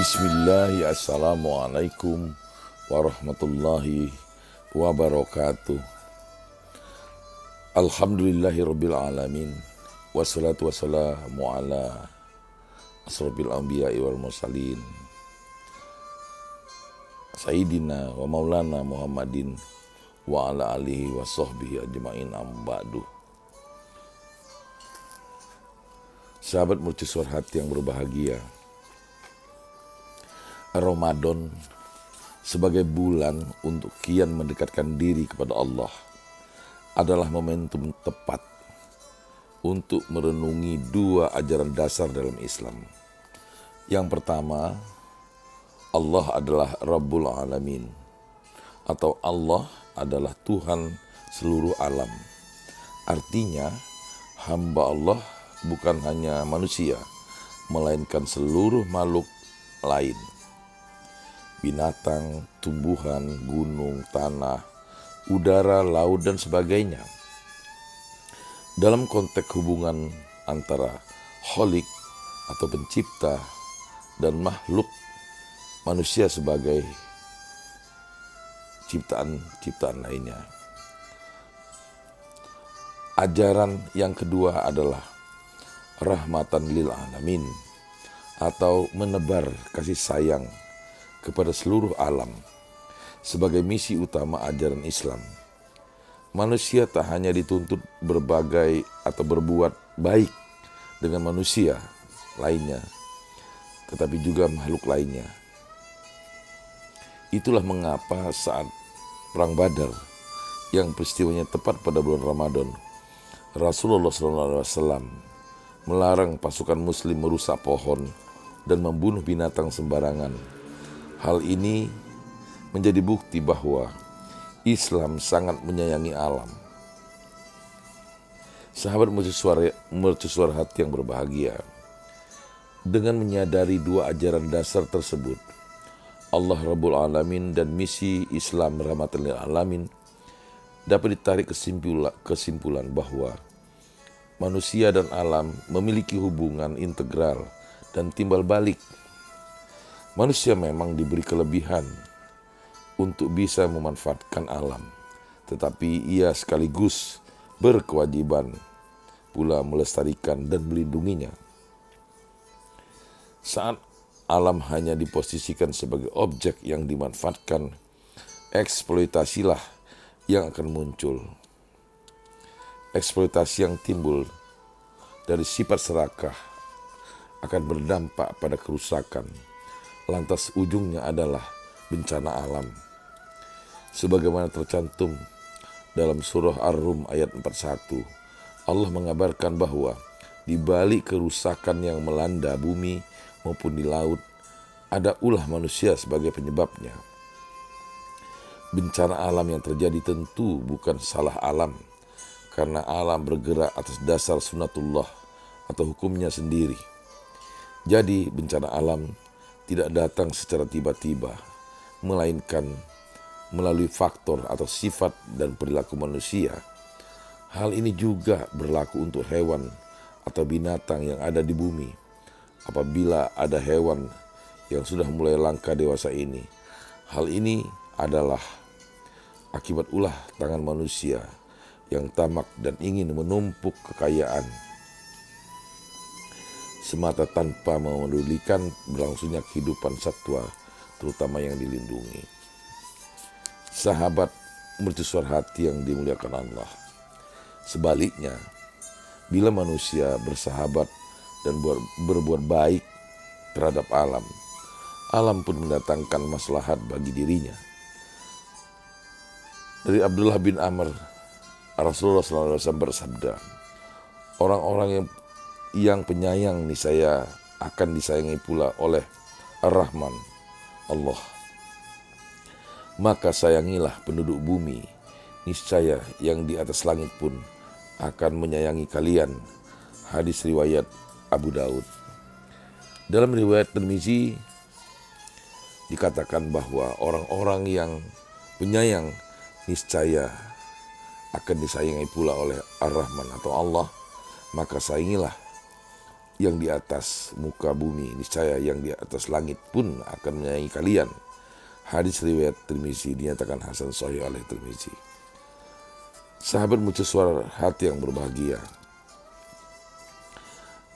Bismillah, assalamualaikum warahmatullahi wabarakatuh. Alhamdulillahirabbil alamin. Wassalatu wassalamu ala asrofil anbiya'i wal mursalin. Sayyidina wa maulana Muhammadin wa ala alihi wa sahbihi ajma'in amba'du. Sahabat mercusuar hati yang berbahagia, Ramadan sebagai bulan untuk kian mendekatkan diri kepada Allah adalah momentum tepat untuk merenungi dua ajaran dasar dalam Islam. Yang pertama, Allah adalah Rabbul Alamin, atau Allah adalah Tuhan seluruh alam. Artinya, hamba Allah bukan hanya manusia, melainkan seluruh makhluk lain. Binatang, tumbuhan, gunung, tanah, udara, laut, dan sebagainya. Dalam konteks hubungan antara Khalik atau pencipta dan makhluk, manusia sebagai ciptaan lainnya. Ajaran yang kedua adalah rahmatan lil alamin, atau menebar kasih sayang kepada seluruh alam sebagai misi utama ajaran Islam. Manusia tak hanya dituntut berbagai atau berbuat baik dengan manusia lainnya, tetapi juga makhluk lainnya. Itulah mengapa saat Perang Badar yang peristiwanya tepat pada bulan Ramadan, Rasulullah SAW melarang pasukan muslim merusak pohon dan membunuh binatang sembarangan. Hal ini menjadi bukti bahwa Islam sangat menyayangi alam. Sahabat mercusuar hati yang berbahagia, dengan menyadari dua ajaran dasar tersebut, Allah Rabbul Alamin dan misi Islam rahmatan lil alamin, dapat ditarik kesimpulan bahwa manusia dan alam memiliki hubungan integral dan timbal balik. Manusia memang diberi kelebihan untuk bisa memanfaatkan alam, tetapi ia sekaligus berkewajiban pula melestarikan dan melindunginya. Saat alam hanya diposisikan sebagai objek yang dimanfaatkan, eksploitasilah yang akan muncul. Eksploitasi yang timbul dari sifat serakah akan berdampak pada kerusakan. Lantas ujungnya adalah bencana alam. Sebagaimana tercantum dalam surah Ar-Rum ayat 41, Allah mengabarkan bahwa di balik kerusakan yang melanda bumi maupun di laut, ada ulah manusia sebagai penyebabnya. Bencana alam yang terjadi tentu bukan salah alam, karena alam bergerak atas dasar sunatullah atau hukumnya sendiri. Jadi bencana alam tidak datang secara tiba-tiba, melainkan melalui faktor atau sifat dan perilaku manusia. Hal ini juga berlaku untuk hewan atau binatang yang ada di bumi. Apabila ada hewan yang sudah mulai langka dewasa ini, hal ini adalah akibat ulah tangan manusia yang tamak dan ingin menumpuk kekayaan semata tanpa memedulikan berlangsungnya kehidupan satwa, terutama yang dilindungi. Sahabat mercusuar hati yang dimuliakan Allah, sebaliknya, bila manusia bersahabat dan berbuat baik terhadap alam, alam pun mendatangkan maslahat bagi dirinya. Dari Abdullah bin Amr, Rasulullah SAW bersabda, orang-orang yang penyayang niscaya akan disayangi pula oleh Ar-Rahman, Allah. Maka sayangilah penduduk bumi, niscaya yang di atas langit pun akan menyayangi kalian. Hadis riwayat Abu Daud. Dalam riwayat Tirmizi dikatakan bahwa orang-orang yang penyayang niscaya akan disayangi pula oleh Ar-Rahman atau Allah. Maka sayangilah yang di atas muka bumi, niscaya yang di atas langit pun akan menyayangi kalian. Hadis riwayat Tirmizi, dinyatakan hasan sahih oleh Tirmizi. Sahabat mercusuar hati yang berbahagia,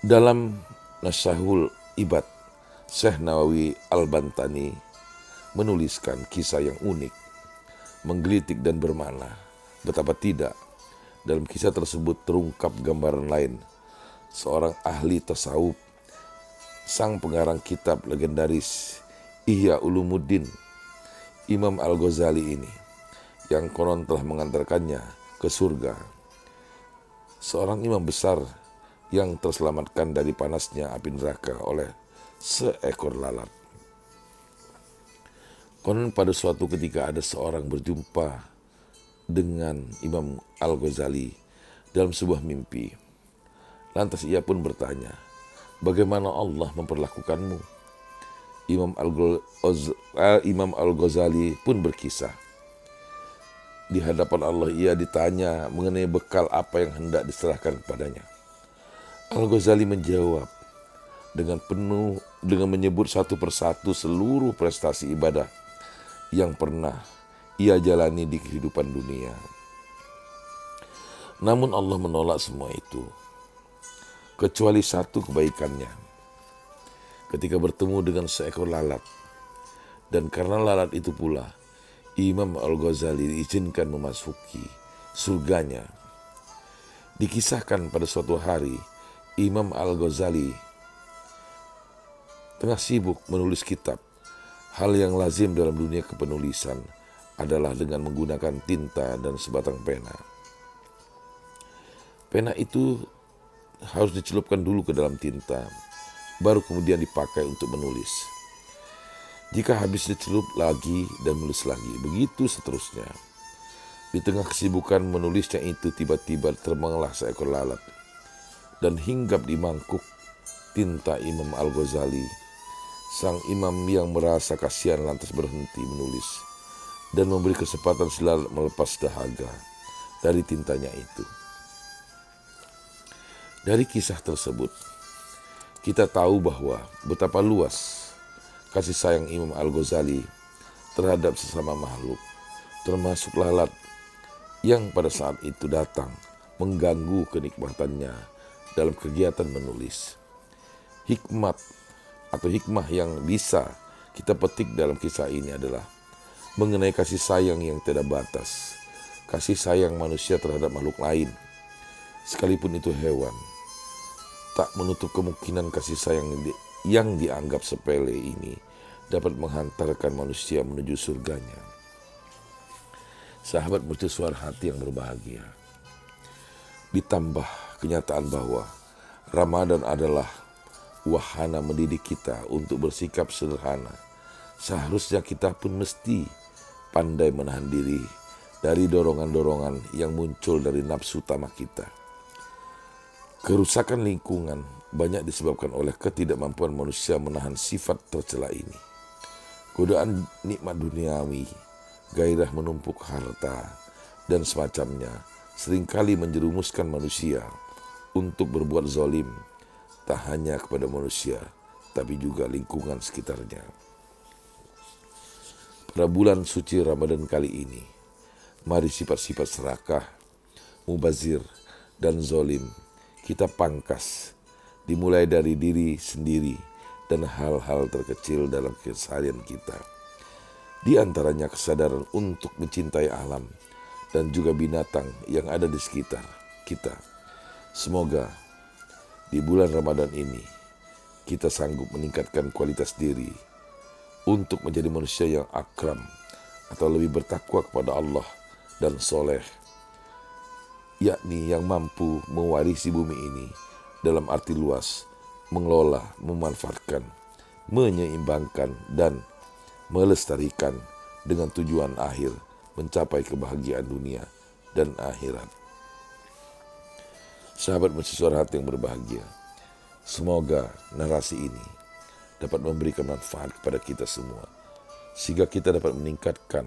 dalam Nasyahul Ibad, Syekh Nawawi Al-Bantani menuliskan kisah yang unik, menggelitik dan bermakna. Betapa tidak, dalam kisah tersebut terungkap gambaran lain. Seorang ahli tasawuf, sang pengarang kitab legendaris Ihya Ulumuddin, Imam Al-Ghazali ini, yang konon telah mengantarkannya ke surga. Seorang imam besar yang terselamatkan dari panasnya api neraka oleh seekor lalat. Konon pada suatu ketika ada seorang berjumpa dengan Imam Al-Ghazali dalam sebuah mimpi. Lantas ia pun bertanya, bagaimana Allah memperlakukanmu? Imam Al-Ghazali pun berkisah. Di hadapan Allah ia ditanya mengenai bekal apa yang hendak diserahkan kepadanya. Al-Ghazali menjawab dengan menyebut satu persatu seluruh prestasi ibadah yang pernah ia jalani di kehidupan dunia. Namun Allah menolak semua itu, kecuali satu kebaikannya, ketika bertemu dengan seekor lalat. Dan karena lalat itu pula, Imam Al-Ghazali diizinkan memasuki surganya. Dikisahkan pada suatu hari, Imam Al-Ghazali tengah sibuk menulis kitab. Hal yang lazim dalam dunia kepenulisan adalah dengan menggunakan tinta dan sebatang pena. Pena itu harus dicelupkan dulu ke dalam tinta, baru kemudian dipakai untuk menulis. Jika habis dicelup lagi dan menulis lagi, begitu seterusnya. Di tengah kesibukan menulisnya itu, tiba-tiba terbanglah seekor lalat dan hinggap di mangkuk tinta Imam Al-Ghazali. Sang imam yang merasa kasihan lantas berhenti menulis dan memberi kesempatan si lalat melepas dahaga dari tintanya itu. Dari kisah tersebut, kita tahu bahwa betapa luas kasih sayang Imam Al-Ghazali terhadap sesama makhluk, termasuk lalat yang pada saat itu datang mengganggu kenikmatannya dalam kegiatan menulis. Hikmah yang bisa kita petik dalam kisah ini adalah mengenai kasih sayang yang tidak batas, kasih sayang manusia terhadap makhluk lain, sekalipun itu hewan. Tak menutup kemungkinan kasih sayang yang dianggap sepele ini dapat menghantarkan manusia menuju surganya. Sahabat mercusuar hati yang berbahagia, ditambah kenyataan bahwa Ramadan adalah wahana mendidik kita untuk bersikap sederhana, seharusnya kita pun mesti pandai menahan diri dari dorongan-dorongan yang muncul dari nafsu tamak kita. Kerusakan lingkungan banyak disebabkan oleh ketidakmampuan manusia menahan sifat tercela ini. Godaan nikmat duniawi, gairah menumpuk harta, dan semacamnya seringkali menjerumuskan manusia untuk berbuat zalim, tak hanya kepada manusia, tapi juga lingkungan sekitarnya. Pada bulan suci Ramadan kali ini, mari sifat-sifat serakah, mubazir, dan zalim kita pangkas, dimulai dari diri sendiri dan hal-hal terkecil dalam keseharian kita. Di antaranya kesadaran untuk mencintai alam dan juga binatang yang ada di sekitar kita. Semoga di bulan Ramadan ini kita sanggup meningkatkan kualitas diri untuk menjadi manusia yang akram atau lebih bertakwa kepada Allah dan soleh, yakni yang mampu mewarisi bumi ini dalam arti luas, mengelola, memanfaatkan, menyeimbangkan, dan melestarikan dengan tujuan akhir mencapai kebahagiaan dunia dan akhirat. Sahabat mercusuar hati yang berbahagia, semoga narasi ini dapat memberikan manfaat kepada kita semua, sehingga kita dapat meningkatkan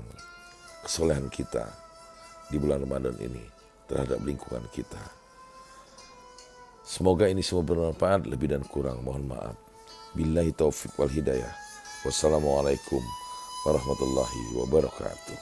kesolehan kita di bulan Ramadan ini terhadap lingkungan kita. Semoga ini semua bermanfaat, lebih dan kurang mohon maaf. Billahi taufiq wal hidayah. Wassalamualaikum warahmatullahi wabarakatuh.